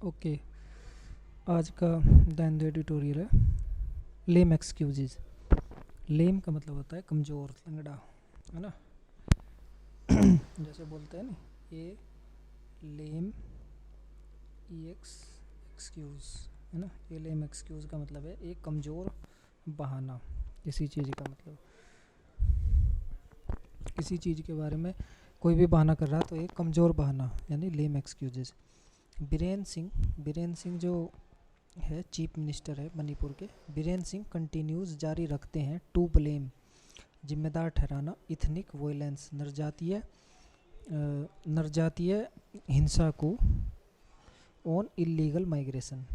Okay, आज का then editorial है लेम एक्सक्यूजेज। लेम का मतलब होता है कमज़ोर, लंगड़ा, है ना। जैसे बोलते हैं ना, ये लेम ई एक्सक्यूज़, है ना। ये लेम एक्सक्यूज़ का मतलब है एक कमज़ोर बहाना। किसी चीज़ का मतलब, किसी चीज़ के बारे में कोई भी बहाना कर रहा तो एक कमज़ोर बहाना यानी लेम एक्सक्यूजेज। बीरेन सिंह जो है चीफ मिनिस्टर है मणिपुर के, बीरेन सिंह कंटिन्यूज जारी रखते हैं टू ब्लेम, जिम्मेदार ठहराना इथनिक वोयलेंस, नरजातीय हिंसा को, on illegal migration.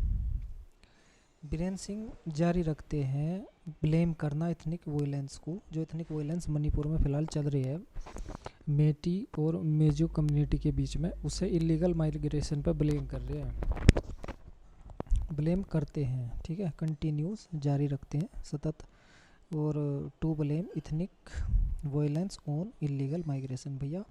Biren Singh जारी रखते हैं ब्लेम करना इथनिक वोयलेंस को, जो इथनिक वोयलेंस मणिपुर में फ़िलहाल चल रही है मेटी और मेजो कम्युनिटी के बीच में, उसे इलीगल माइग्रेशन पर ब्लेम कर रहे हैं, ब्लेम करते हैं। ठीक है, कंटिन्यूस जारी रखते हैं सतत, और to blame ethnic violence on illegal migration. भैया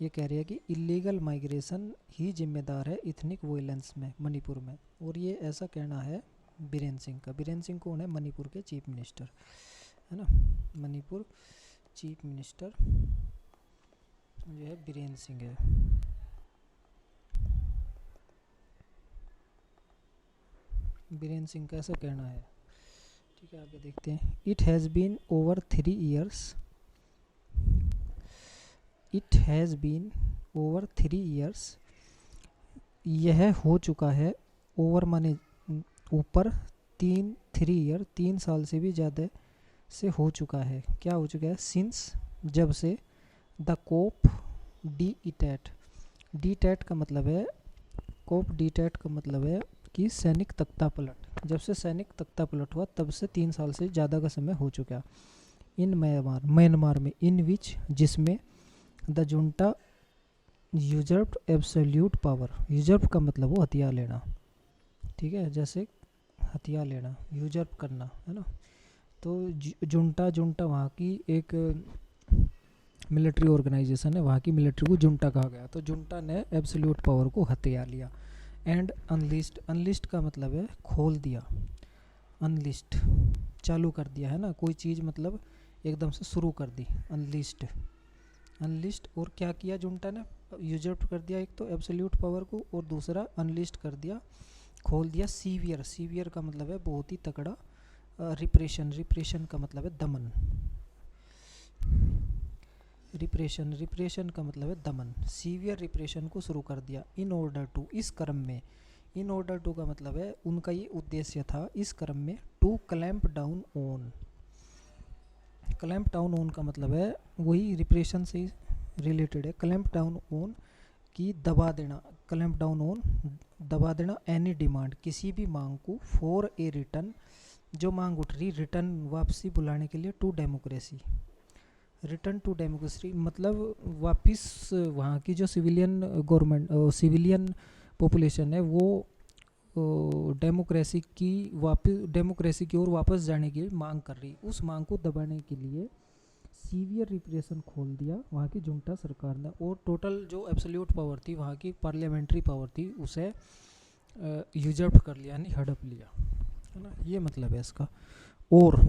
ये कह रही है कि इलीगल माइग्रेशन ही जिम्मेदार है इथनिक वोयलेंस में मणिपुर में, और ये ऐसा कहना है बीरेन सिंह का। बीरेन सिंह कौन है? मणिपुर के चीफ मिनिस्टर, है ना। मणिपुर चीफ मिनिस्टर जो है बीरेन सिंह है। बीरेन सिंह का ऐसा कहना है। ठीक है, आगे देखते हैं। It has been over 3 years, it has been over 3 years, यह हो चुका है, ओवर माने ऊपर, 3 ईयर 3 साल से भी ज़्यादा से हो चुका है। क्या हो चुका है? सिंस, जब से, the coup d'état, d'état का मतलब है, कोप डी टैट का मतलब है कि सैनिक तख्ता पलट, जब से सैनिक तख्ता पलट हुआ तब से 3 साल से ज़्यादा का समय हो चुका। इन म्यांमार में, इन विच, जिसमें, द जुंटा यूजर्प्ड एब्सोल्यूट पावर, यूजर्प का मतलब वो हथियार लेना, ठीक है, जैसे हथियार लेना, यूजर्प करना, है ना। तो जुंटा वहाँ की एक मिलिट्री ऑर्गेनाइजेशन है, वहाँ की मिलिट्री को जुंटा कहा गया। तो जुंटा ने एब्सोल्यूट पावर को हथियार लिया। एंड अनलिस्ट, अनलिस्ट का मतलब है खोल दिया, अनलिस्ट चालू कर दिया, है ना। कोई चीज़ मतलब एकदम से शुरू कर दी, अनलिस्ट, अनलिस्ट। और क्या किया जुंटा ने? यूजर्प कर दिया एक तो एब्सोल्यूट पावर को, और दूसरा अनलिस्ट कर दिया, खोल दिया, सीवियर, सीवियर का मतलब है बहुत ही तगड़ा, रिप्रेशन, रिप्रेशन का मतलब है दमन, रिप्रेशन, रिप्रेशन का मतलब है दमन, सीवियर रिप्रेशन को शुरू कर दिया। इन ऑर्डर टू, इस क्रम में, इन ऑर्डर टू का मतलब है उनका ये उद्देश्य था, इस क्रम में, to clamp down on, clamp down on का मतलब है वही रिप्रेशन से रिलेटेड है। क्लैंप डाउन ऑन की दबा देना, क्लैंप डाउन ऑन दबा देना, एनी डिमांड, किसी भी मांग को, फॉर ए रिटर्न, जो मांग उठ रही रिटर्न वापसी बुलाने के लिए, to democracy, return to democracy मतलब वापस वहाँ की जो सिविलियन गवर्नमेंट, सिविलियन पॉपुलेशन है वो डेमोक्रेसी की वापस, डेमोक्रेसी की ओर वापस जाने की मांग कर रही, उस मांग को दबाने के लिए सीवियर रिप्रेशन खोल दिया वहाँ की जुंटा सरकार ने। और टोटल जो एब्सोल्यूट पावर थी, वहाँ की पार्लियामेंट्री पावर थी, उसे यूजर्प कर लिया, यानी हड़प लिया, है ना। ये मतलब है इसका। और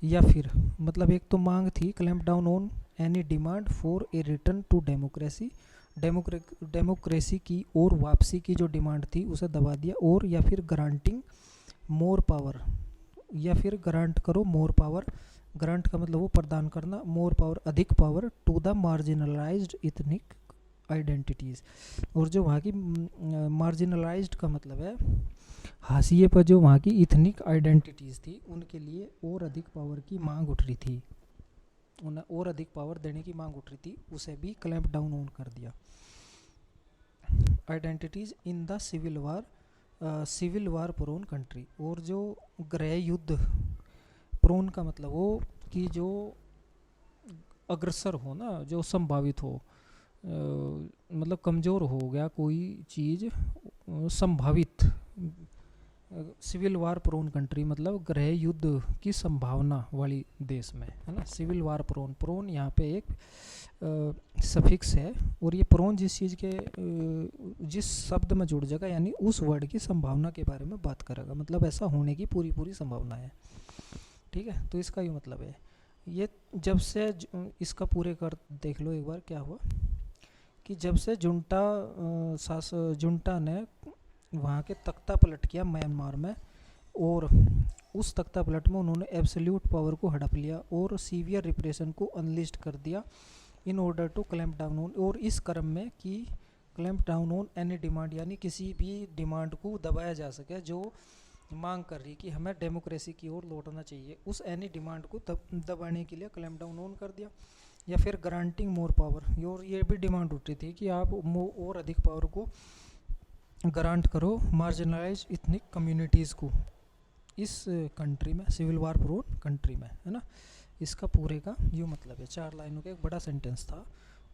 या फिर मतलब एक तो मांग थी clamp down on any demand for a return to democracy, democracy की और वापसी की जो डिमांड थी उसे दबा दिया। और या फिर ग्रांटिंग मोर पावर, या फिर ग्रांट करो मोर पावर, ग्रांट का मतलब वो प्रदान करना, मोर पावर अधिक power, to the marginalised ethnic identities, और जो वहाँ की मार्जिनलाइज्ड का मतलब है हाशिए पर जो वहाँ की इथनिक आइडेंटिटीज़ थी उनके लिए और अधिक पावर की मांग उठ रही थी, उन्हें और अधिक पावर देने की मांग उठ रही थी, उसे भी क्लैंप डाउन ऑन कर दिया। Identities in the civil war, civil war prone country, और जो गृह युद्ध, प्रोन का मतलब वो कि जो अग्रसर हो ना, जो संभावित हो, मतलब कमज़ोर हो गया कोई चीज़, संभावित सिविल वार प्रोन कंट्री मतलब गृह युद्ध की संभावना वाली देश में, है ना। सिविल वार प्रोन, प्रोन यहाँ पे एक सफिक्स है, और ये प्रोन जिस चीज़ के जिस शब्द में जुड़ जाएगा यानी उस वर्ड की संभावना के बारे में बात करेगा, मतलब ऐसा होने की पूरी पूरी संभावना है, ठीक है। तो इसका ये मतलब है, ये जब से इसका पूरे कर देख लो एक बार क्या हुआ कि जब से जुंटा ने वहाँ के तख्ता पलट किया म्यांमार में, और उस तख्ता पलट में उन्होंने एब्सोल्यूट पावर को हड़प लिया और सीवियर रिप्रेशन को अनलिस्ट कर दिया in order to clamp down on, और इस क्रम में कि clamp down on any demand, यानी किसी भी डिमांड को दबाया जा सके जो मांग कर रही कि हमें डेमोक्रेसी की ओर लौटना चाहिए, उस एनी डिमांड को दबाने के लिए क्लैम्प डाउन ऑन कर दिया। या फिर ग्रांटिंग मोर पावर, और ये भी डिमांड उठ रही थी कि आप और अधिक पावर को ग्रांट करो मार्जिनलाइज इथनिक कम्युनिटीज़ को इस कंट्री में, सिविल वार प्रोन कंट्री में, है ना। इसका पूरे का यूँ मतलब है, 4 लाइनों का एक बड़ा सेंटेंस था,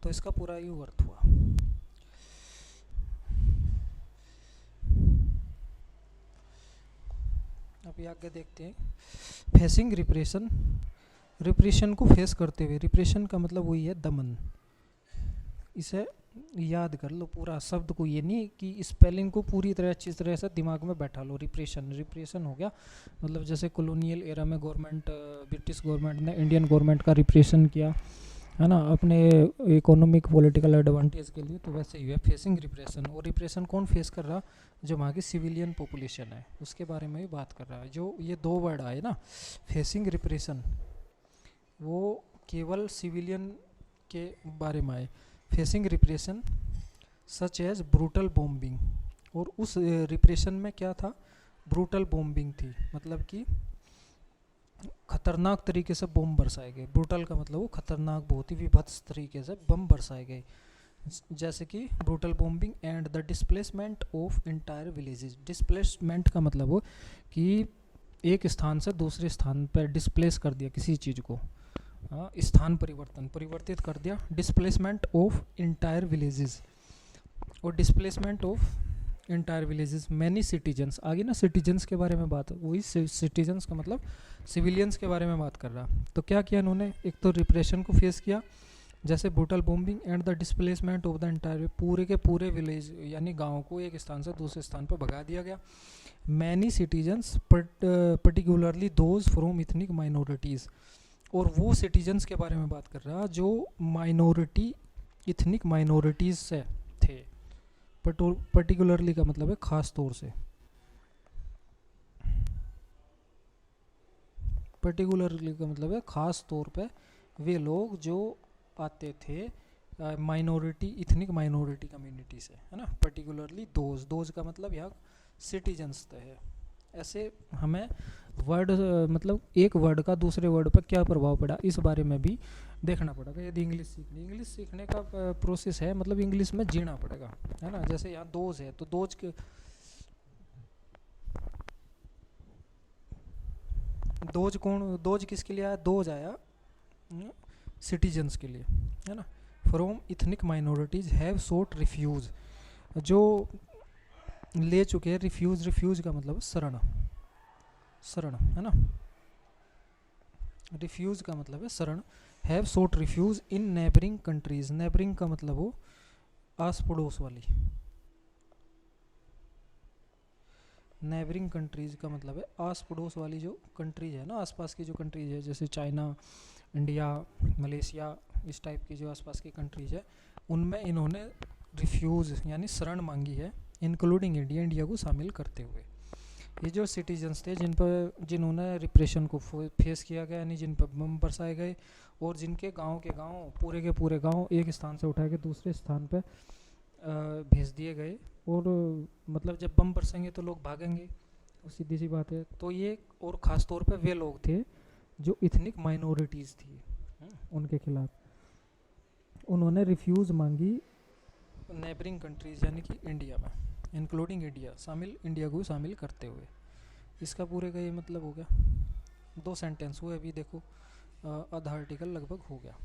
तो इसका पूरा यूँ अर्थ हुआ। अभी आगे देखते हैं, फेसिंग रिप्रेशन, रिप्रेशन को फेस करते हुए, रिप्रेशन का मतलब वही है दमन, इसे याद कर लो पूरा शब्द को, ये नहीं कि स्पेलिंग को पूरी तरह अच्छी तरह से दिमाग में बैठा लो। रिप्रेशन, रिप्रेशन हो गया मतलब जैसे कॉलोनियल एरा में गवर्नमेंट, ब्रिटिश गवर्नमेंट ने इंडियन गवर्नमेंट का रिप्रेशन किया, है ना, अपने इकोनॉमिक पॉलिटिकल एडवांटेज के लिए, तो वैसे ही है फेसिंग रिप्रेशन। और रिप्रेशन कौन फेस कर रहा, जो वहाँ की सिविलियन पॉपुलेशन है उसके बारे में भी बात कर रहा है। जो ये 2 वर्ड आए ना, फेसिंग रिप्रेशन, वो केवल सिविलियन के बारे में आए। Facing repression such as brutal bombing, और उस रिप्रेशन में क्या था, ब्रूटल बॉम्बिंग थी, मतलब कि खतरनाक तरीके से बम बरसाए गए। ब्रूटल का मतलब वो खतरनाक, बहुत ही विभत्स तरीके से बम बरसाए गए, जैसे कि brutal bombing and the displacement of entire villages. Displacement का मतलब वो कि एक स्थान से दूसरे स्थान पर डिस्प्लेस कर दिया किसी चीज़ को, स्थान परिवर्तन, परिवर्तित कर दिया। डिस्प्लेसमेंट ऑफ इंटायर विलेजेस, और displacement of entire villages many citizens, आगे ना सिटीजन्स के बारे में बात, वही सिटीजन्स का मतलब सिविलियंस के बारे में बात कर रहा। तो क्या किया इन्होंने, एक तो रिप्रेशन को फेस किया जैसे brutal bombing and the displacement of the entire, पूरे के पूरे विलेज यानी गाँव को एक स्थान से दूसरे स्थान पर भगा दिया गया। Many citizens particularly those from ethnic minorities, और वो सिटीजन्स के बारे में बात कर रहा जो माइनॉरिटी, इथनिक माइनॉरिटीज़ से थे। पर्टिकुलरली का मतलब है खास तौर से, पर्टिकुलरली का मतलब है खास तौर पे वे लोग जो आते थे माइनॉरिटी, इथनिक माइनॉरिटी कम्युनिटी से, है ना। पर्टिकुलरली दोज का मतलब यहाँ सिटीजन्स है। ऐसे हमें वर्ड, मतलब एक वर्ड का दूसरे वर्ड पर क्या प्रभाव पड़ा इस बारे में भी देखना पड़ेगा यदि इंग्लिश सीखने का प्रोसेस है, मतलब इंग्लिश में जीना पड़ेगा, है ना। जैसे यहाँ दोज है, तो दोज के दोज किसके लिए आया, दोज आया सिटीजन्स के लिए, है ना। From ethnic minorities have sought refuge, जो ले चुके हैं रिफ्यूज, रिफ्यूज का मतलब शरण, शरण, है ना। रिफ्यूज का मतलब है शरण। Have sought refuge in neighbouring countries, neighbouring का मतलब हो आस पड़ोस वाली, नेबरिंग कंट्रीज का मतलब है आस पड़ोस वाली जो कंट्रीज है ना, आसपास की जो कंट्रीज है, जैसे चाइना, इंडिया, मलेशिया, इस टाइप की जो आसपास की कंट्रीज है, उनमें इन्होंने रिफ्यूज़ यानी शरण मांगी है, इंक्लूडिंग इंडिया, इंडिया को शामिल करते हुए। ये जो सिटीजन्स थे जिन्होंने रिप्रेशन को फेस किया गया, यानी जिन पर बम बरसाए गए, और जिनके गांव के गांव, पूरे के पूरे गांव एक स्थान से उठा के दूसरे स्थान पर भेज दिए गए, और मतलब जब बम बरसेंगे तो लोग भागेंगे, सीधी सी बात है। तो ये, और ख़ास तौर पे वे लोग थे जो इथनिक माइनॉरिटीज़ थी, उनके खिलाफ उन्होंने रिफ्यूज़ मांगी नेबरिंग कंट्रीज़ यानी कि इंडिया में, इंक्लूडिंग इंडिया, इंडिया को शामिल करते हुए। इसका पूरे का ये मतलब हो गया। 2 सेंटेंस हुए अभी, देखो आधा आर्टिकल लगभग हो गया।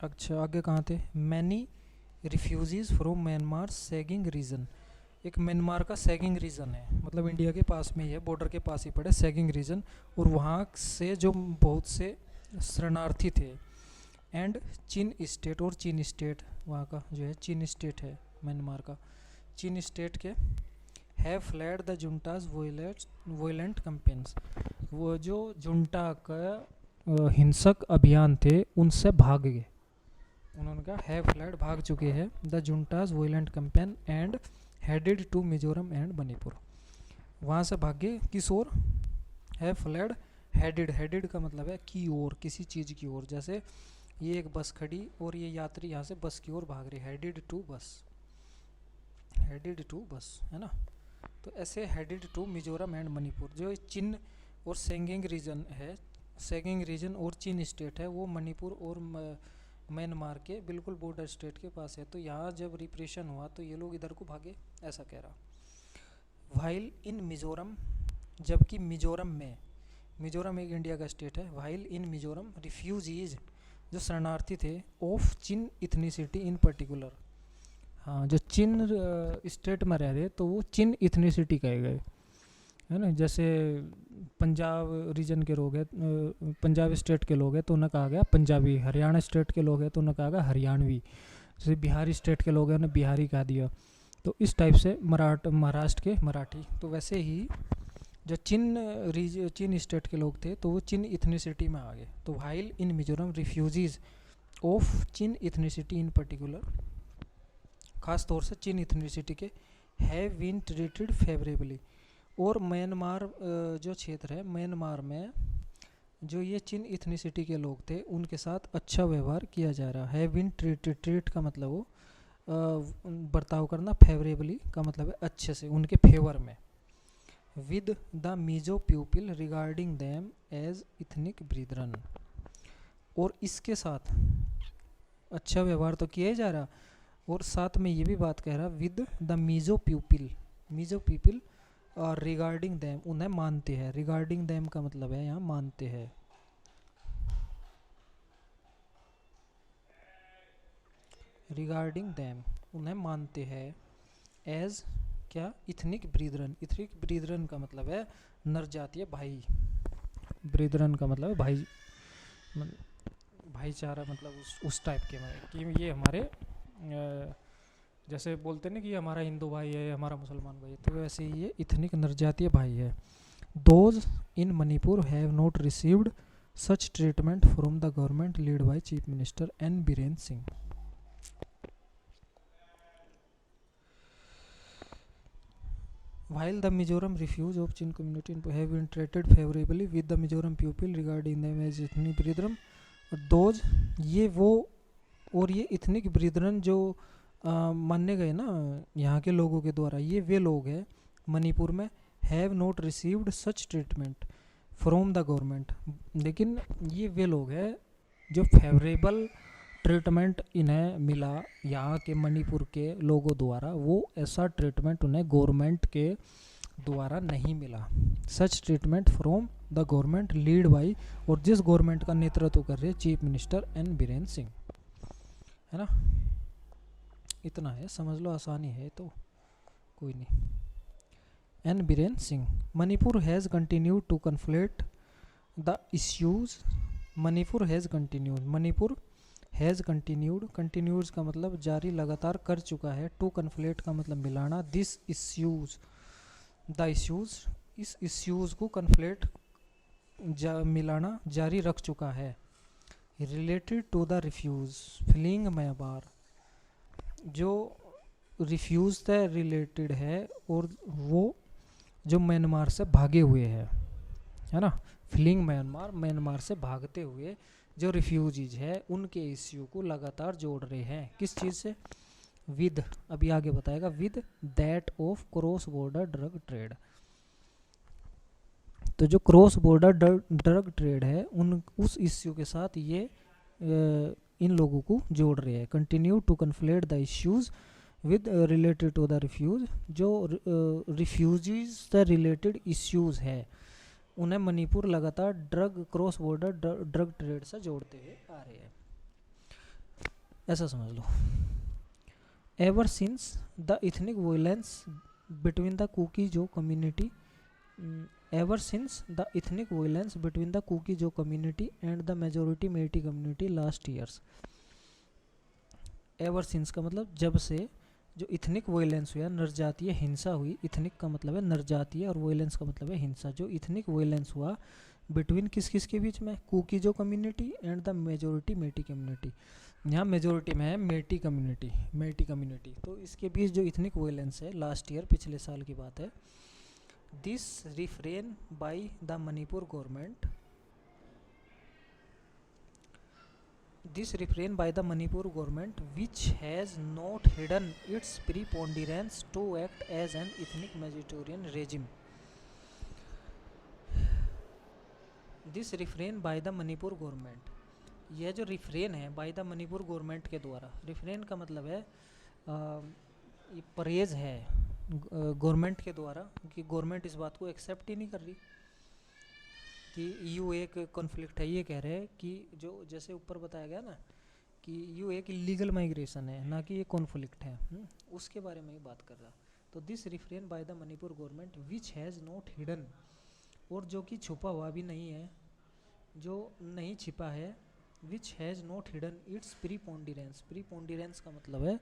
अच्छा आगे कहाँ थे, many refugees from Myanmar Sagaing region. एक म्यांमार का सैगिंग रीजन है, मतलब इंडिया के पास में ही है, बॉर्डर के पास ही पड़े सैगिंग रीजन, और वहाँ से जो बहुत से शरणार्थी थे। एंड चीन स्टेट, और चीन स्टेट वहाँ का जो है चीन स्टेट है म्यांमार का, चीन स्टेट के have fled the junta's violent campaigns. वो जो जुंटा का हिंसक अभियान थे उनसे भाग गए। उन्होंने कहा हैव फ्लैड, भाग चुके हैं, the junta's violent campaign and headed to Mizoram and Manipur. वहाँ से भागे किस ओर, हैव फ्लैड, हेडेड, हेडेड का मतलब है की ओर, किसी चीज़ की ओर। जैसे ये एक बस खड़ी और ये यात्री यहाँ से बस की ओर भाग रहे, headed towards, headed towards, है ना। तो ऐसे headed to Mizoram and Manipur. जो चीन और सेंगिंग रीजन है, सेंगिंग रीजन और चीन स्टेट है, वो मणिपुर और म्यांमार के बिल्कुल बॉर्डर स्टेट के पास है। तो यहाँ जब रिप्रेशन हुआ तो ये लोग इधर को भागे, ऐसा कह रहा। वाइल इन मिजोरम, जबकि मिजोरम में, मिजोरम एक इंडिया का स्टेट है, वाइल इन मिजोरम रिफ्यूजीज, जो शरणार्थी थे, of chin ethnicity in particular, हाँ जो चिन स्टेट में रह रहे तो वो चिन इथनिसिटी कहे गए, है ना। जैसे पंजाब रीजन के लोग हैं, पंजाब स्टेट के लोग हैं तो उन्हें कहा गया पंजाबी, हरियाणा स्टेट के लोग हैं तो उन्हें कहा गया हरियाणवी, जैसे बिहारी स्टेट के लोग हैं उन्हें बिहारी कहा दिया। तो इस टाइप से महाराष्ट्र के मराठी। तो वैसे ही जो चीन स्टेट के लोग थे तो वो चिन इथनिसिटी में आ गए। तो while in Mizoram refugees of chin ethnicity in particular, खास तौर से चिन इथनिसिटी के, हैव बीन ट्रीटेड फेवरेबली। और म्यांमार जो क्षेत्र है, म्यांमार में जो ये चिन इथनिसिटी के लोग थे उनके साथ अच्छा व्यवहार किया जा रहा है। बीन ट्रीटेड, ट्रीट का मतलब वो बर्ताव करना, फेवरेबली का मतलब है अच्छे से, उनके फेवर में। With the Mizo people regarding them as ethnic brethren, और इसके साथ अच्छा व्यवहार तो किया ही जा रहा, और साथ में ये भी बात कह रहा with the Mizo people, Mizo people और रिगार्डिंग देम, उन्हें मानते हैं। रिगार्डिंग देम का मतलब है यहाँ मानते हैं। रिगार्डिंग देम, उन्हें मानते हैं, एज क्या, इथनिक ब्रीदरन। इथनिक ब्रीदरन का मतलब है नर जातीय भाई, ब्रीदरन का मतलब है भाई, भाईचारा, मतलब उस टाइप के कि ये हमारे जैसे बोलते हैं ना कि हमारा हिंदू भाई है, हमारा मुसलमान भाई है, तो वैसे ही ये इथनिक नरजातीय भाई है। Those in Manipur have not received such treatment from the government lead by chief minister N Biren Singh. While the Mizoram refuse of Chin community have been treated favorably with the Mizoram people regarding them as ethnic brethren, those ये वो और ये ethnic ब्रीदरन जो मानने गए ना यहाँ के लोगों के द्वारा, ये वे लोग हैं मणिपुर में, have not received such treatment from the government, लेकिन ये वे लोग हैं जो फेवरेबल ट्रीटमेंट इन्हें मिला यहाँ के मणिपुर के लोगों द्वारा, वो ऐसा ट्रीटमेंट उन्हें गवर्नमेंट के द्वारा नहीं मिला। Such treatment from the government led by, और जिस गवर्नमेंट का नेतृत्व कर रहे chief minister N Biren Singh, है ना। इतना है, समझ लो, आसानी है तो कोई नहीं। N Biren Singh, Manipur has continued to conflict the issues, Manipur has continued, Manipur has continued, continues का मतलब जारी, लगातार कर चुका है, टू कन्फ्लिक्ट का मतलब मिलाना, दिस इश्यूज, द इश्यूज, इस इश्यूज को कन्फ्लिक्ट मिलाना जारी रख चुका है। Related to the refuge fleeing Myanmar, जो रिफ्यूज से रिलेटेड है और वो जो म्यांमार से भागे हुए हैं, है ना। फ्लीइंग म्यांमार, म्यांमार से भागते हुए जो रिफ्यूजीज है उनके इश्यू को लगातार जोड़ रहे हैं, किस चीज़ से, विद, अभी आगे बताएगा, with that of cross border drug trade. तो जो क्रॉस बॉर्डर ड्रग ट्रेड है उस इश्यू के साथ ये इन लोगों को जोड़ रहे हैं। Continue to conflict the issues with related to the refuge, जो रिफ्यूजीज से रिलेटेड इश्यूज है उन्हें मणिपुर लगातार क्रॉस बॉर्डर ड्रग ट्रेड से जोड़ते हुए आ रहे हैं, ऐसा समझ लो। Ever since the ethnic violence between the Kuki Zo community ever since the ethnic violence between the Kuki-Jo community and the majority Meitei community last years. ever since का मतलब जब से जो इथनिक वायलेंस हुआ, नरजातीय हिंसा हुई, इथनिक का मतलब है नरजातीय और वायलेंस का मतलब है हिंसा, जो इथनिक वायलेंस हुआ बिटवीन किस किस के बीच में, Kuki Zo community and the majority Meitei community. यहाँ मेजोरिटी में है मेटी कम्युनिटी, तो इसके बीच जो इथनिक वायलेंस है लास्ट ईयर, पिछले साल की बात है। This refrain by the Manipur government which has not hidden its preponderance to act as an ethnic majoritarian regime. This refrain by the Manipur government, यह जो रिफ्रेन है बाय द मणिपुर गवर्नमेंट के द्वारा, रिफ्रेन का मतलब है ये परहेज है गवर्नमेंट के द्वारा, कि गवर्नमेंट इस बात को एक्सेप्ट ही नहीं कर रही कि यू एक कॉन्फ्लिक्ट है। ये कह रहे हैं कि जो जैसे ऊपर बताया गया ना कि यू एक इलीगल माइग्रेशन है, ना कि ये कॉन्फ्लिक्ट है, उसके बारे में ही बात कर रहा। तो this refrain by the Manipur government which has not hidden, और जो कि छुपा हुआ भी नहीं है, जो नहीं छिपा है, which has not hidden its preponderance का मतलब है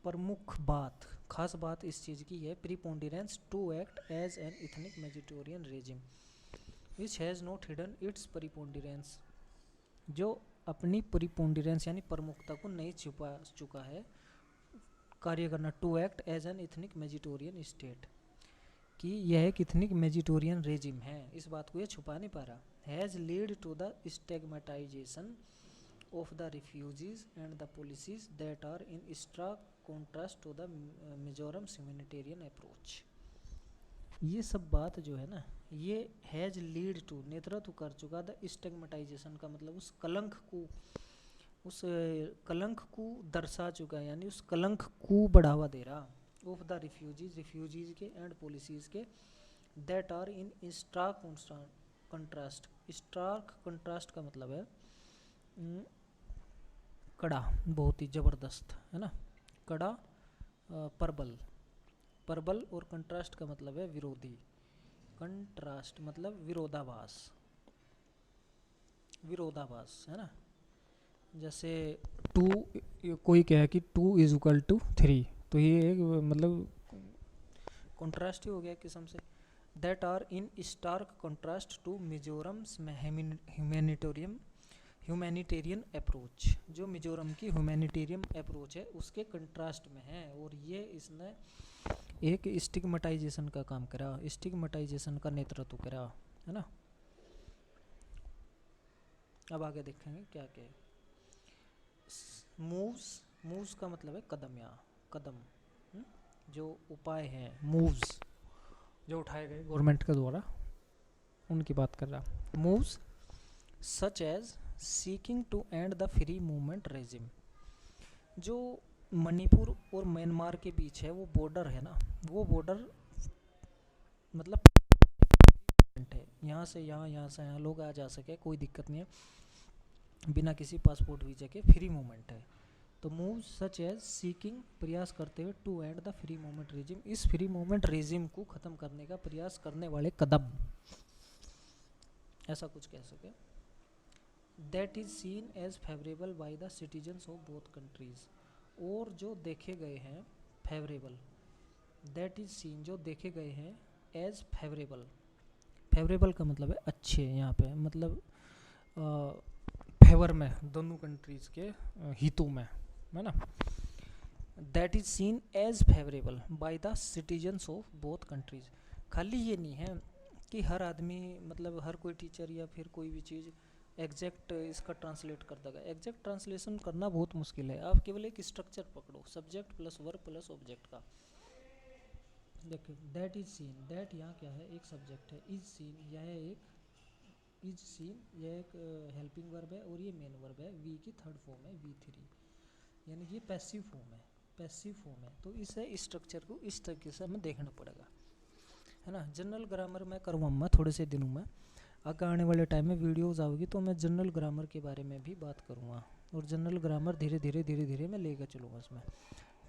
प्रमुख बात, खास बात इस चीज़ की है, preponderance to act as an ethnic majoritarian regime which has not hidden its preponderance, जो अपनी प्रीपोंडिरेंस यानी प्रमुखता को नहीं छुपा चुका है कार्य करना, to act as an ethnic majoritarian state, कि यह एक इथनिक मेजिटोरियन रेजिम है, इस बात को ये छुपा नहीं पा रहा। Has led to the stigmatisation of the refugees and the policies that are in stark contrast to the Mizoram's humanitarian approach। ये सब बात जो है ना, ये हैज लीड टू नेतृत्व कर चुका, द स्टिग्मेटाइजेशन का मतलब उस कलंक को दर्शा चुका है, यानी उस कलंक को बढ़ावा दे रहा, ऑफ द रिफ्यूजीज के एंड पॉलिसीज के, that are in stark contrast. Stark contrast का मतलब है कड़ा, बहुत ही ज़बरदस्त है ना, कड़ा प्रबल और कंट्रास्ट का मतलब है विरोधी, कंट्रास्ट मतलब विरोधाभास है ना। जैसे कोई कहे कि 2=3, तो ये एक मतलब कंट्रास्ट ही हो गया किस्म से। That are in stark contrast to Mizoram's humanitarian approach, जो मिजोरम की ह्यूमैनिटेरियन अप्रोच है उसके कंट्रास्ट में है, और ये इसने एक स्टिग्मेटाइजेशन का काम करा, स्टिग्मेटाइजेशन का नेतृत्व करा, है ना। अब आगे देखेंगे क्या क्या है। मूव्स का मतलब है कदम, या कदम जो उपाय हैं, मूव्स जो उठाए गए गवर्नमेंट के द्वारा, उनकी बात कर रहा। Moves such as seeking to end the free movement regime, जो मणिपुर और म्यांमार के बीच है वो बॉर्डर है ना, वो बॉर्डर मतलब है, यहाँ से यहाँ से यहाँ लोग आ जा सके, कोई दिक्कत नहीं है, बिना किसी पासपोर्ट वीजा के फ्री मूवमेंट है। तो मूव सच एज सीकिंग, प्रयास करते हुए, to end the free movement regime, इस फ्री मूवमेंट रेजिम को ख़त्म करने का प्रयास करने वाले कदम, ऐसा कुछ कह सके। That is seen as favourable by the citizens of both countries, और जो देखे गए हैं फेवरेबल, दैट इज़ सीन जो देखे गए हैं, एज फेवरेबल का मतलब है अच्छे, यहाँ पे मतलब फेवर में, दोनों कंट्रीज़ के हितों में, है ना। That is seen as favourable by the citizens of both countries, खाली ये नहीं है कि हर आदमी मतलब हर कोई टीचर या फिर कोई भी चीज़ एग्जैक्ट इसका ट्रांसलेट कर देगा, एग्जैक्ट ट्रांसलेशन करना बहुत मुश्किल है। आप केवल एक स्ट्रक्चर पकड़ो, subject plus verb plus object का। देखिए दैट इज सीन, दैट यहाँ क्या है, एक सब्जेक्ट है, इज सीन यह एक हेल्पिंग वर्ब है, और ये मेन वर्ब है, वी की थर्ड फॉर्म है V3, यानी ये पैसिव फॉर्म है। तो इसे स्ट्रक्चर को इस तरीके से हमें देखना पड़ेगा, है ना। जनरल ग्रामर में करवाऊँगा थोड़े से दिनों में। आगे आने वाले टाइम में वीडियोज़ आएगी तो मैं जनरल ग्रामर के बारे में भी बात करूँगा, और जनरल ग्रामर धीरे धीरे मैं लेकर चलूँगा इसमें,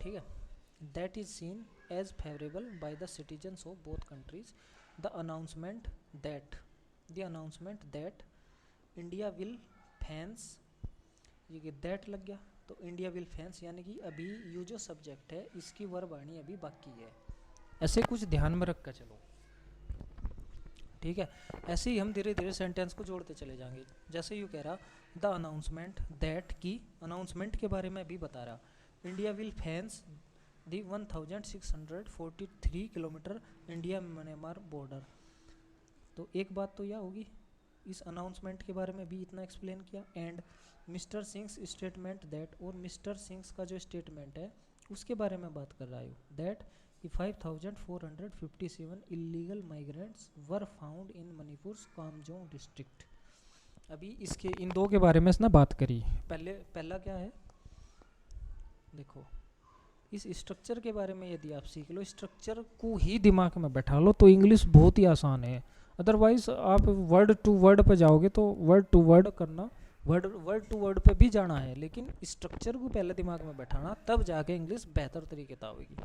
ठीक है। That is seen as favourable by the citizens of both countries the announcement that India will fence, ये दैट लग गया तो इंडिया विल फेंस, यानी कि अभी ये जो सब्जेक्ट है इसकी वर्ब आनी अभी बाकी है, ऐसे कुछ ध्यान में रख कर चलो, ठीक है। ऐसे ही हम धीरे धीरे सेंटेंस को जोड़ते चले जाएंगे। जैसे यू कह रहा द अनाउंसमेंट दैट की अनाउंसमेंट के बारे में भी बता रहा, India will fence the 1643 kilometre India Myanmar border. तो एक बात तो यह होगी, इस अनाउंसमेंट के बारे में भी इतना एक्सप्लेन किया। And mister sings statement that, और मिस्टर सिंग्स का जो स्टेटमेंट है उसके बारे में बात कर रहा है that 5457 illegal migrants were found in Manipur Kamjong district. अभी इसके इन दो के बारे में इसने बात करी। पहला क्या है, देखो इस स्ट्रक्चर के बारे में यदि आप सीख लो, स्ट्रक्चर को ही दिमाग में बैठा लो तो इंग्लिश बहुत ही आसान है। अदरवाइज आप वर्ड टू वर्ड पे जाओगे तो वर्ड टू वर्ड करना, वर्ड टू वर्ड पे भी जाना है, लेकिन स्ट्रक्चर को पहले दिमाग में बैठाना, तब जाके इंग्लिश बेहतर तरीके से आएगी।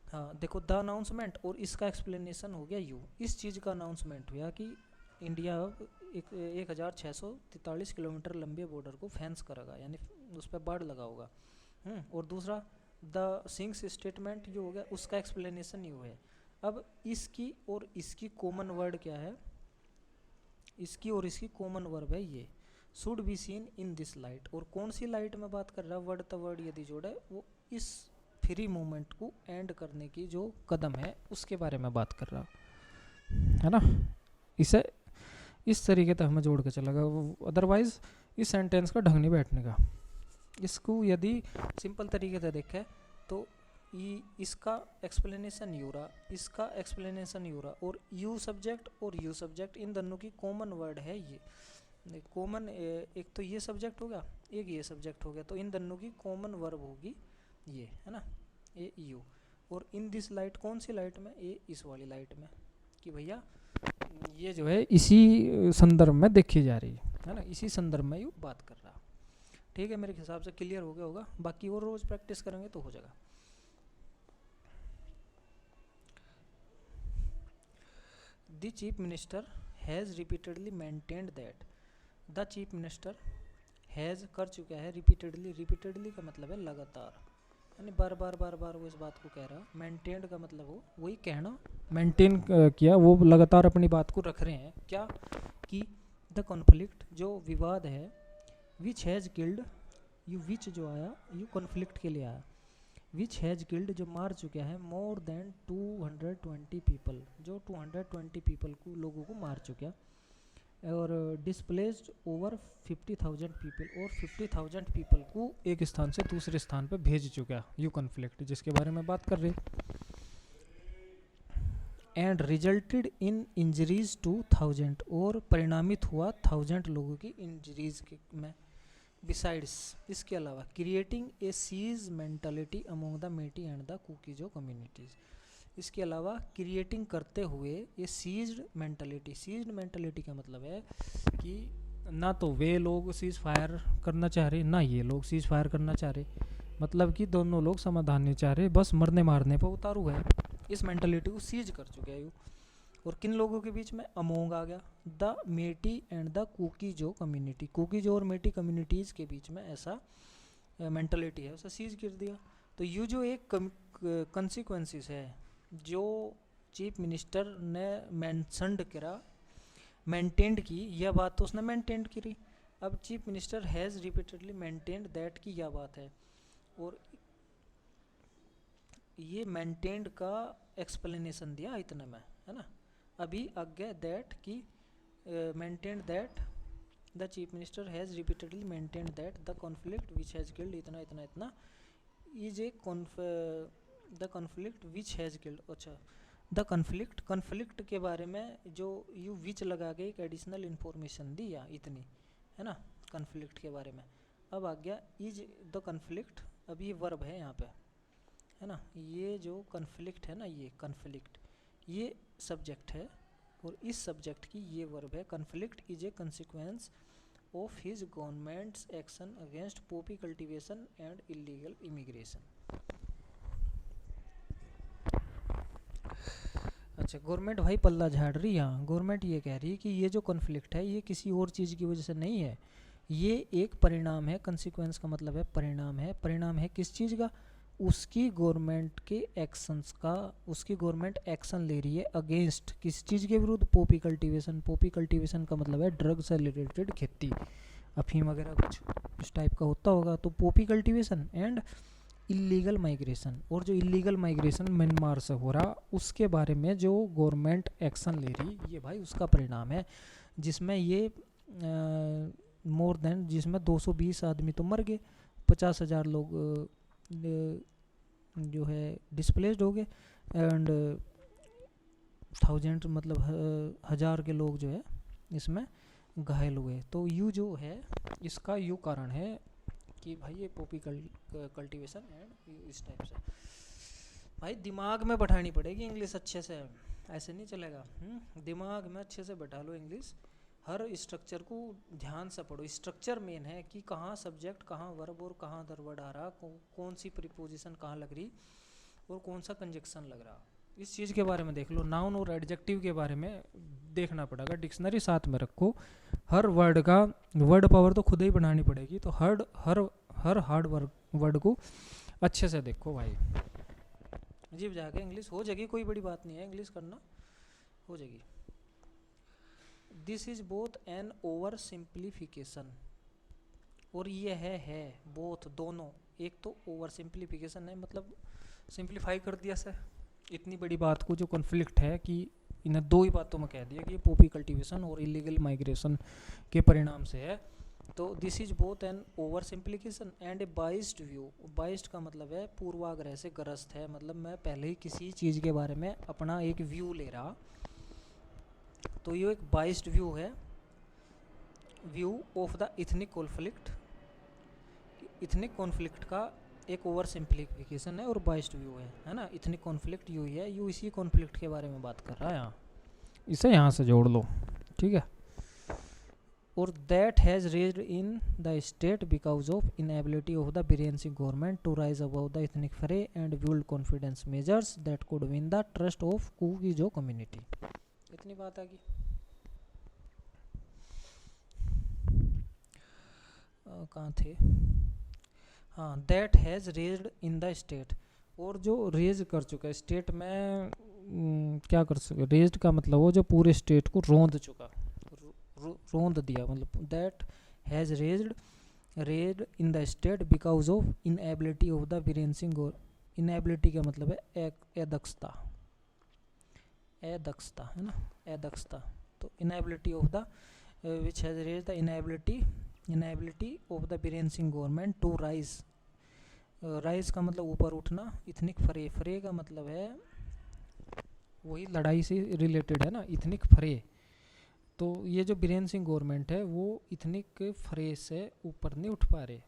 हाँ देखो, द अनाउंसमेंट और इसका एक्सप्लेनेशन हो गया यू, इस चीज़ का अनाउंसमेंट हुआ कि इंडिया 1643 किलोमीटर लंबे बॉर्डर को फेंस करेगा, यानी उस पर बाढ़ लगा होगा। और दूसरा द सिंग्स स्टेटमेंट जो हो गया उसका एक्सप्लेनेशन यू है। अब इसकी और इसकी कॉमन वर्ड क्या है, इसकी और इसकी कॉमन वर्ब है ये, should be seen in this light. और कौन सी लाइट में बात कर रहा है, वर्ड तो वर्ड यदि जोड़े वो इस फ्री मूवमेंट को एंड करने की जो कदम है उसके बारे में बात कर रहा है ना। इसे इस तरीके से हमें जोड़ के चलेगा, अदरवाइज इस सेंटेंस का ढंग नहीं बैठने का। इसको यदि सिंपल तरीके से देखें तो इसका एक्सप्लेनेशन यू रहा, इसका एक्सप्लेनेशन यू रहा, और यू सब्जेक्ट और यू सब्जेक्ट इन दोनों की कॉमन वर्ड है ये, कॉमन एक तो ये सब्जेक्ट होगा, एक ये सब्जेक्ट हो गया, तो इन दोनों की कॉमन वर्ब होगी ये, है ना, ए यू। और इन दिस लाइट, कौन सी लाइट में, ये इस वाली लाइट में, कि भैया ये जो है इसी संदर्भ में देखी जा रही है ना, इसी संदर्भ में यू बात कर रहा। ठीक है, मेरे हिसाब से क्लियर हो गया होगा, बाकी और रोज प्रैक्टिस करेंगे तो हो जाएगा। The chief minister has repeatedly maintained that, the chief minister has कर चुका है रिपीटेडली, रिपीटेडली का मतलब है लगातार, यानी बार बार वो इस बात को कह रहा। मेंटेन्ड का मतलब हो वही कहना, मेंटेन किया, वो लगातार अपनी बात को रख रहे हैं। क्या कि द कॉन्फ्लिक्ट जो विवाद है, which has killed, you which जो आया यू कॉन्फ्लिक्ट के लिए आया, विच हैज़ किल्ड जो मार चुका है मोर देन 220 पीपल, जो 220 पीपल को लोगों को मार चुका, और डिस्प्लेस्ड ओवर 50,000 पीपल, और 50,000 पीपल को एक स्थान से दूसरे स्थान पर भेज चुका, यू कॉन्फ्लिक्ट जिसके बारे में बात कर रहे। And resulted in injuries to 1000, और परिणामित हुआ 1000 लोगों की इंजरीज में। बिसाइड्स, इसके अलावा creating a siege mentality among the Meitei and the Kuki Zo communities, इसके अलावा क्रिएटिंग करते हुए ये सीज्ड मेंटालिटी का मतलब है कि ना तो वे लोग सीज फायर करना चाह रहे, ना ये लोग सीज फायर करना चाह रहे, मतलब कि दोनों लोग समाधान नहीं चाह रहे, बस मरने मारने पर उतारू है। इस मेंटालिटी को सीज कर चुके हैं। और किन लोगों के बीच में, अमोंग आ गया, the Meitei and the Kuki Zo community, Kuki-Zo और मेटी कम्युनिटीज़ के बीच में ऐसा मेंटालिटी है, उसे सीज कर दिया। तो ये जो एक कंसिक्वेंसेस है जो चीफ मिनिस्टर ने मेंशनड करा, मेंटेन्ड की, यह बात तो उसने मेंटेन्ड करी। अब chief minister has repeatedly maintained that की यह बात है, और ये मेंटेन्ड का एक्सप्लेनेशन दिया इतने में, है ना। अभी आगे दैट की maintained that the chief minister has repeatedly maintained that the conflict which has killed इतना इतना इतना is a the conflict which has killed, अच्छा द कॉन्फ्लिक्ट के बारे में जो यू विच लगा के एक एडिशनल इन्फॉर्मेशन दी या इतनी, है ना, कॉन्फ्लिक्ट के बारे में। अब आ गया इज द कॉन्फ्लिक्ट, अब ये वर्ब है यहाँ पे, है ना, ये जो कॉन्फ्लिक्ट है ना, ये कॉन्फ्लिक्ट ये सब्जेक्ट है, और इस सब्जेक्ट की ये वर्ब है, conflict is a consequence of his governments action against Poppy cultivation and illegal immigration. अच्छा, गवर्नमेंट भाई पल्ला झाड़ रही है। यहाँ गवर्नमेंट ये कह रही है कि ये जो कॉन्फ्लिक्ट है ये किसी और चीज़ की वजह से नहीं है, ये एक परिणाम है। कंसिक्वेंस का मतलब है परिणाम है। परिणाम है किस चीज़ का? उसकी गवर्नमेंट के एक्शंस का। उसकी गवर्नमेंट एक्शन ले रही है अगेंस्ट किस चीज़ के विरुद्ध? Poppy cultivation. पॉपी कल्टीवेशन का मतलब है ड्रग से रिलेटेड खेती, अफीम वगैरह कुछ इस टाइप का होता होगा। तो Poppy cultivation and illegal migration, और जो इलीगल माइग्रेशन म्यांमार से हो रहा उसके बारे में जो गवर्नमेंट एक्शन ले रही, ये भाई उसका परिणाम है, जिसमें ये मोर देन, जिसमें 220 आदमी तो मर गए, 50,000 लोग जो है डिस्प्लेस्ड हो गए, एंड 1000 मतलब 1000 के लोग जो है इसमें घायल हुए। तो यू जो है इसका यू कारण है कि भाई ये पॉपी कल्टीवेशन एंड इस टाइप से। भाई दिमाग में बैठानी पड़ेगी इंग्लिश अच्छे से, ऐसे नहीं चलेगा। दिमाग में अच्छे से बैठा लो इंग्लिश, हर स्ट्रक्चर को ध्यान से पढ़ो। स्ट्रक्चर मेन है कि कहाँ सब्जेक्ट, कहाँ वर्ब और कहाँ अदर वर्ड आ रहा, कौन सी प्रीपोजिशन कहाँ लग रही और कौन सा कंजक्शन लग रहा, इस चीज़ के बारे में देख लो। नाउन और एडजेक्टिव के बारे में देखना पड़ेगा, डिक्शनरी साथ में रखो। हर वर्ड का वर्ड पावर तो खुद ही बनानी पड़ेगी, तो हर हार्ड वर्ड को अच्छे से देखो भाई। जीव जाके इंग्लिश हो जाएगी, कोई बड़ी बात नहीं है, इंग्लिश करना हो जाएगी। This is both an over simplification, और ये है बोथ दोनों। एक तो ओवर सिंप्लीफिकेशन है, मतलब सिंप्लीफाई कर दिया सर इतनी बड़ी बात को, जो कॉन्फ्लिक्ट है कि इन्हें दो ही बातों में कह दिया कि ये पॉपी कल्टीवेशन और इलीगल माइग्रेशन के परिणाम से है। तो this is both an over simplification and a biased view. Biased का मतलब है पूर्वाग्रह से ग्रस्त है, मतलब मैं पहले ही किसी चीज़ के बारे में अपना एक व्यू ले रहा, तो ये एक बाइस्ड व्यू है, view of the ethnic conflict. Ethnic conflict का एक ओवर सिंप्लीफिकेशन है और बाइस्ड व्यू है ना। इथनिक कॉन्फ्लिक्ट यू ही है, यू इसी कॉन्फ्लिक्ट के बारे में बात कर रहा है यहाँ, इसे यहाँ से जोड़ लो, ठीक है। और that has raged in the state because of inability of the Biren Singh government to rise above the ethnic fray and build confidence measures that could win the trust of Kuki Zo community. इतनी बात आ गई। कहाँ थे? हाँ, that has raged in the state, और जो raise कर चुका है स्टेट में, क्या कर सके, रेज्ड का मतलब वो जो पूरे स्टेट को रोंद चुका, रोंद दिया, मतलब that has raged in the state because of inability of the Biren Singh. Inability का मतलब है अदक्षता, अदक्षता है ना, अदक्षता। तो inability of the which has raged the inability of the Biren Singh government to rise. Rise का मतलब ऊपर उठना, इथनिक फ्रे, फ्रे का मतलब है वही लड़ाई से रिलेटेड है ना, इथनिक फ्रे। तो ये जो बीरेन सिंह गवर्नमेंट है वो इथनिक फ्रे से ऊपर नहीं उठ पा रहे,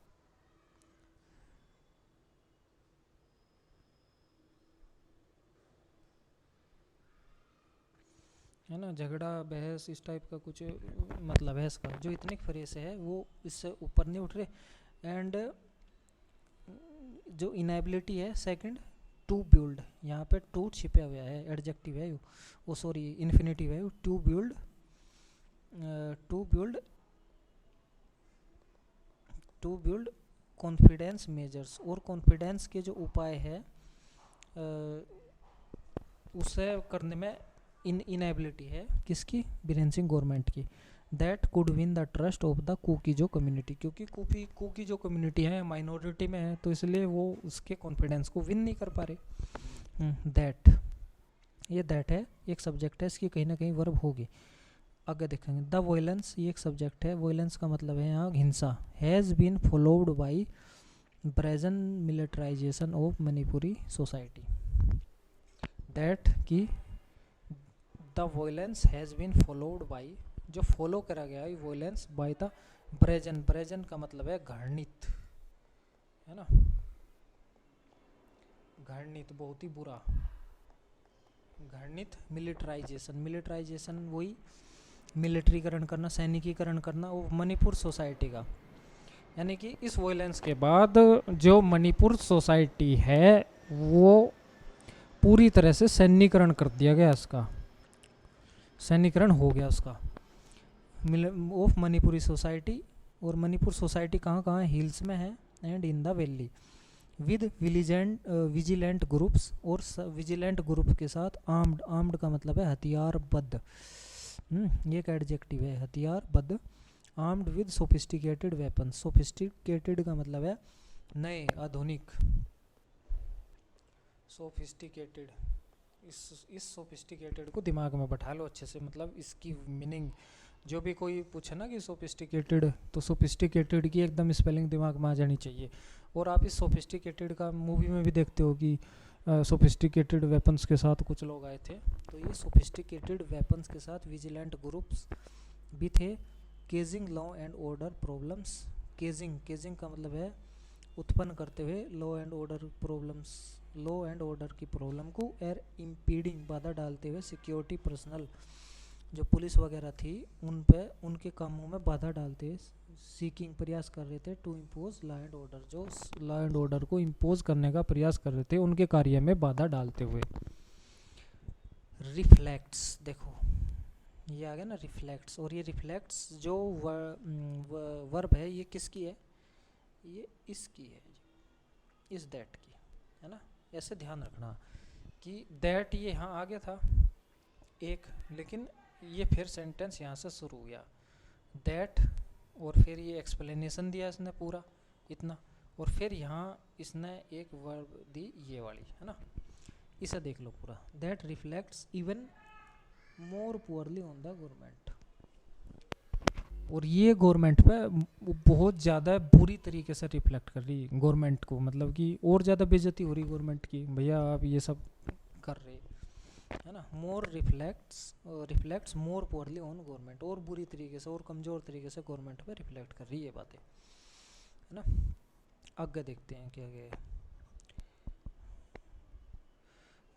है ना। झगड़ा बहस इस टाइप का कुछ मतलब है इसका। जो इथनिक फ्रे से है वो इससे ऊपर नहीं उठ रहे। एंड जो इनेबिलिटी है सेकंड, टू बिल्ड, यहाँ पे टू छिपा हुआ है, एडजेक्टिव है वो, सॉरी इन्फिनेटिव है, टू बिल्ड कॉन्फिडेंस मेजर्स। और कॉन्फिडेंस के जो उपाय है उसे करने में इनएबिलिटी है किसकी? बीरेन सिंह गवर्नमेंट की। That could win the trust of the Kuki Zo community, क्योंकि कूकीजो कम्युनिटी है माइनॉरिटी में है, तो इसलिए वो उसके कॉन्फिडेंस को विन नहीं कर पा रहे। दैट, ये दैट है एक सब्जेक्ट है, इसकी कहीं ना कहीं वर्ब होगी, आगे देखेंगे। द वायलेंस, ये एक सब्जेक्ट है, वायलेंस का मतलब है यहाँ हिंसा। Has been followed by present militarisation of Manipuri society. That की the violence has been followed by, जो फॉलो करा गया है violence by the present. Present का मतलब है घृणित, है ना, घृणित बहुत ही बुरा, घृणित मिलिट्राइजेशन, मिलिट्राइजेशन वही मिलिट्रीकरण करना, सैनिकीकरण करना वो मणिपुर सोसाइटी का, यानी कि इस वॉयलेंस के बाद जो मणिपुर सोसाइटी है वो पूरी तरह से सैनिकरण कर दिया गया, इसका सैनिकरण हो गया उसका ऑफ मणिपुरी सोसाइटी। और मणिपुर सोसाइटी कहाँ कहाँ है, हिल्स में है and in the valley, with vigilant groups, और विजिलेंट ग्रुप के साथ आर्म्ड, आर्म्ड का मतलब है हथियारबद्ध, ये एक एडजेक्टिव है, हथियारबद्ध, armed with sophisticated weapon, sophisticated का मतलब है नए, आधुनिक, सोफिस्टिकेटेड, इस सोफिस्टिकेटेड को दिमाग में बैठा लो अच्छे से, मतलब इसकी मीनिंग, जो भी कोई पूछे ना कि सोफिस्टिकेटेड, तो सोफिस्टिकेटेड की एकदम स्पेलिंग दिमाग में आ जानी चाहिए। और आप इस सोफिस्टिकेटेड का मूवी में भी देखते हो कि सोफिस्टिकेटेड वेपन्स के साथ कुछ लोग आए थे, तो ये सोफिस्टिकेटेड वेपन्स के साथ विजिलेंट ग्रुप्स भी थे, केजिंग लॉ एंड ऑर्डर प्रॉब्लम्स, केजिंग, केजिंग का मतलब है उत्पन्न करते हुए law and order problems, law and order की प्रॉब्लम को, एर इम्पीडिंग, बाधा डालते हुए सिक्योरिटी पर्सनल, जो पुलिस वगैरह थी उन पे, उनके कामों में बाधा डालते हुए, सीकिंग, प्रयास कर रहे थे, to impose law and order, जो लॉ एंड ऑर्डर को इम्पोज करने का प्रयास कर रहे थे उनके कार्य में बाधा डालते हुए। रिफ्लेक्ट्स, देखो ये आ गया ना रिफ्लेक्ट्स, और ये रिफ्लेक्ट्स जो वर्ब है ये किसकी है, ये इसकी है, इस दैट की है ना, ऐसे ध्यान रखना कि दैट ये यहाँ आ गया था एक, लेकिन ये फिर सेंटेंस यहाँ से शुरू हुआ दैट, और फिर ये एक्सप्लेनेशन दिया इसने पूरा इतना, और फिर यहाँ इसने एक वर्ब दी ये वाली, है ना, इसे देख लो पूरा, that reflects even more poorly on the government, और ये गवर्नमेंट पे बहुत ज़्यादा बुरी तरीके से रिफ्लेक्ट कर रही है गवर्नमेंट को, मतलब कि और ज़्यादा बेइज्जती हो रही गवर्नमेंट की, भैया आप ये सब कर रहे, है ना, more reflects more poorly on government, और बुरी तरीके से और कमज़ोर तरीके से गवर्नमेंट पे रिफ्लेक्ट कर रही है बातें, है ना। आगे देखते हैं क्या है,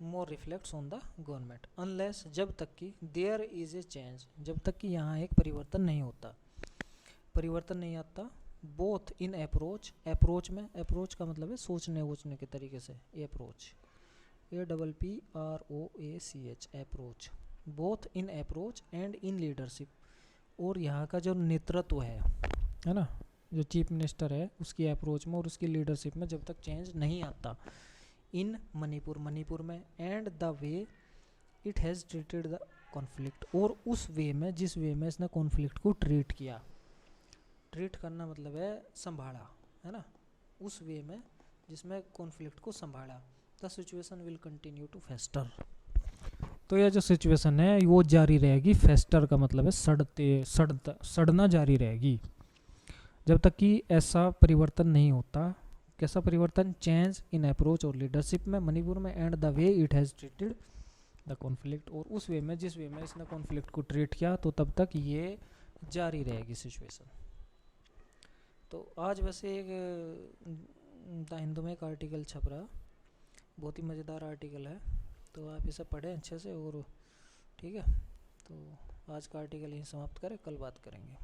more reflects on the government unless, जब तक कि देयर इज ए चेंज, जब तक कि यहाँ एक परिवर्तन नहीं होता, परिवर्तन नहीं आता, बोथ इन अप्रोच, अप्रोच में, अप्रोच का मतलब है सोचने वोचने के तरीके से, approach, APPROACH, approach, both in approach and in leadership, और यहाँ का जो नेतृत्व है ना, जो चीफ मिनिस्टर है उसकी अप्रोच में और उसकी लीडरशिप में जब तक चेंज नहीं आता, इन मणिपुर, मणिपुर में, and the way it has treated the conflict, और उस वे में, जिस वे में इसने कॉन्फ्लिक्ट को ट्रीट किया, ट्रीट करना मतलब है संभाला, है ना, उस वे में जिसमें कॉन्फ्लिक्ट को संभाला, the situation will continue to fester, तो यह जो सिचुएशन है वो जारी रहेगी, फेस्टर का मतलब है सड़ना जारी रहेगी, जब तक कि ऐसा परिवर्तन नहीं होता, कैसा परिवर्तन, चेंज इन अप्रोच और लीडरशिप में मणिपुर में, and the way it has treated the conflict, और उस वे में, जिस वे में इसने कॉन्फ्लिक्ट को ट्रीट किया, तो तब तक ये जारी रहेगी सिचुएशन। तो आज वैसे एक द हिंदू में एक आर्टिकल छप रहा, बहुत ही मज़ेदार आर्टिकल है, तो आप इसे पढ़ें अच्छे से, और ठीक है, तो आज का आर्टिकल यहीं समाप्त करें, कल बात करेंगे।